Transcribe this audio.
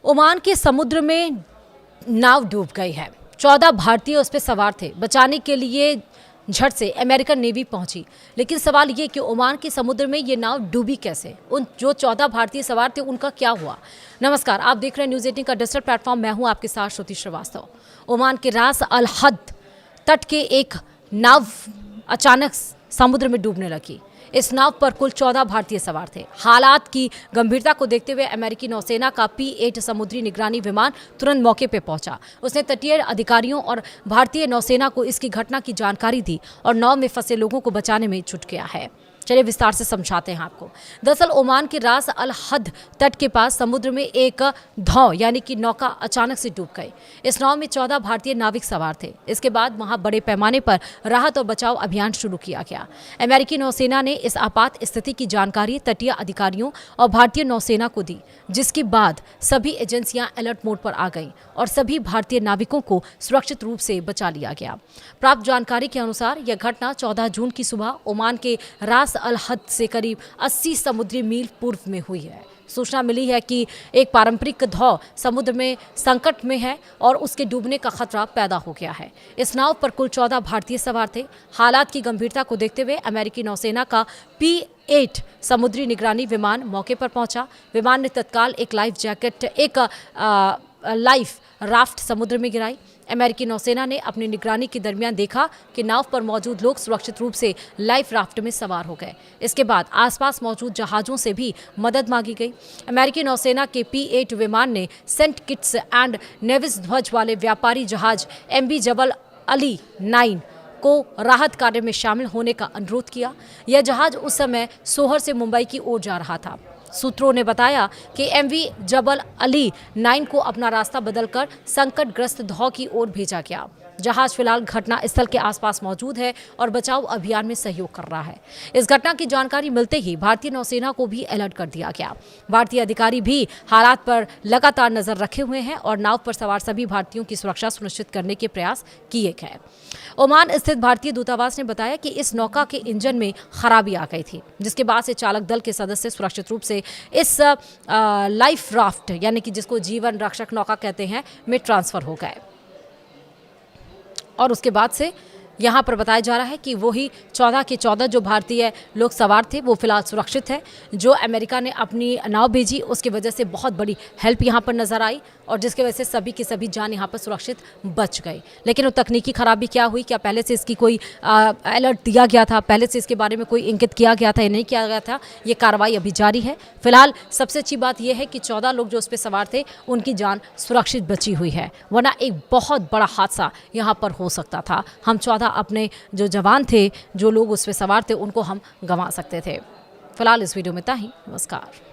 Oman के समुद्र में नाव डूब गई है। 14 भारतीय उस पर सवार थे। बचाने के लिए झट से अमेरिकन नेवी पहुंची, लेकिन सवाल ये कि ओमान के समुद्र में ये नाव डूबी कैसे? उन जो 14 भारतीय सवार थे उनका क्या हुआ? नमस्कार, आप देख रहे हैं न्यूज़ 18 का डिजिटल प्लेटफॉर्म। मैं हूं आपके साथ श्रुति श्रीवास्तव। ओमान के रास अल हद तट के एक नाव अचानक समुद्र में डूबने लगी। इस नाव पर कुल 14 भारतीय सवार थे। हालात की गंभीरता को देखते हुए अमेरिकी नौसेना का P-8 समुद्री निगरानी विमान तुरंत मौके पर पहुंचा। उसने तटीय अधिकारियों और भारतीय नौसेना को इसकी घटना की जानकारी दी और नाव में फंसे लोगों को बचाने में जुट गया है। चलिए विस्तार से समझाते हैं आपको। दरअसल ओमान के रास अल हद तट के पास समुद्र में एक नाव यानी कि नौका अचानक से डूब गई। इस नाव में 14 भारतीय नाविक सवार थे। इसके बाद वहां बड़े पैमाने पर राहत और बचाव अभियान शुरू किया गया। अमेरिकी नौसेना ने इस आपात स्थिति की जानकारी तटीय अधिकारियों और भारतीय नौसेना को दी, जिसके बाद सभी एजेंसियां अलर्ट मोड पर आ गईं और सभी भारतीय नाविकों को सुरक्षित रूप से बचा लिया गया। प्राप्त जानकारी के अनुसार यह घटना 14 जून की सुबह ओमान के रास अल हद से करीब 80 समुद्री मील पूर्व में हुई है। सूचना मिली है कि एक पारंपरिक नाव समुद्र में संकट में है और उसके डूबने का खतरा पैदा हो गया है। इस नाव पर कुल 14 भारतीय सवार थे। हालात की गंभीरता को देखते हुए अमेरिकी नौसेना का P-8 समुद्री निगरानी विमान मौके पर पहुंचा। विमान ने तत्काल एक लाइफ राफ्ट समुद्र में गिराई। अमेरिकी नौसेना ने अपनी निगरानी के दरमियान देखा कि नाव पर मौजूद लोग सुरक्षित रूप से लाइफ राफ्ट में सवार हो गए। इसके बाद आसपास मौजूद जहाज़ों से भी मदद मांगी गई। अमेरिकी नौसेना के P-8 विमान ने सेंट किट्स एंड नेविस ध्वज वाले व्यापारी जहाज MV जबल अली 9 को राहत कार्य में शामिल होने का अनुरोध किया। यह जहाज उस समय सोहर से मुंबई की ओर जा रहा था। सूत्रों ने बताया कि MV जबल अली 9 को अपना रास्ता बदलकर संकटग्रस्त धौ की ओर भेजा गया। जहाज फिलहाल घटना स्थल के आसपास मौजूद है और बचाव अभियान में सहयोग कर रहा है। इस घटना की जानकारी मिलते ही भारतीय नौसेना को भी अलर्ट कर दिया गया। भारतीय अधिकारी भी हालात पर लगातार नजर रखे हुए हैं और नाव पर सवार सभी भारतीयों की सुरक्षा सुनिश्चित करने के प्रयास किए गए। ओमान स्थित भारतीय दूतावास ने बताया कि इस नौका के इंजन में खराबी आ गई थी, जिसके बाद से चालक दल के सदस्य सुरक्षित रूप से इस लाइफ राफ्ट यानी कि जिसको जीवन रक्षक नौका कहते हैं में ट्रांसफर हो गए। और उसके बाद से यहाँ पर बताया जा रहा है कि वही 14 के 14 जो भारतीय लोग सवार थे वो फिलहाल सुरक्षित है। जो अमेरिका ने अपनी नाव भेजी उसकी वजह से बहुत बड़ी हेल्प यहाँ पर नजर आई और जिसकी वजह से सभी की सभी जान यहाँ पर सुरक्षित बच गई। लेकिन वो तकनीकी खराबी क्या हुई, क्या पहले से इसकी कोई अलर्ट दिया गया था, पहले से इसके बारे में कोई इंगित किया गया था या नहीं किया गया था, ये कार्रवाई अभी जारी है। फिलहाल सबसे अच्छी बात यह है कि 14 लोग जो उस पर सवार थे उनकी जान सुरक्षित बची हुई है, वरना एक बहुत बड़ा हादसा यहाँ पर हो सकता था। हम 14 अपने जो जवान थे, जो लोग उस पर सवार थे, उनको हम गंवा सकते थे। फिलहाल इस वीडियो में इतना ही। नमस्कार।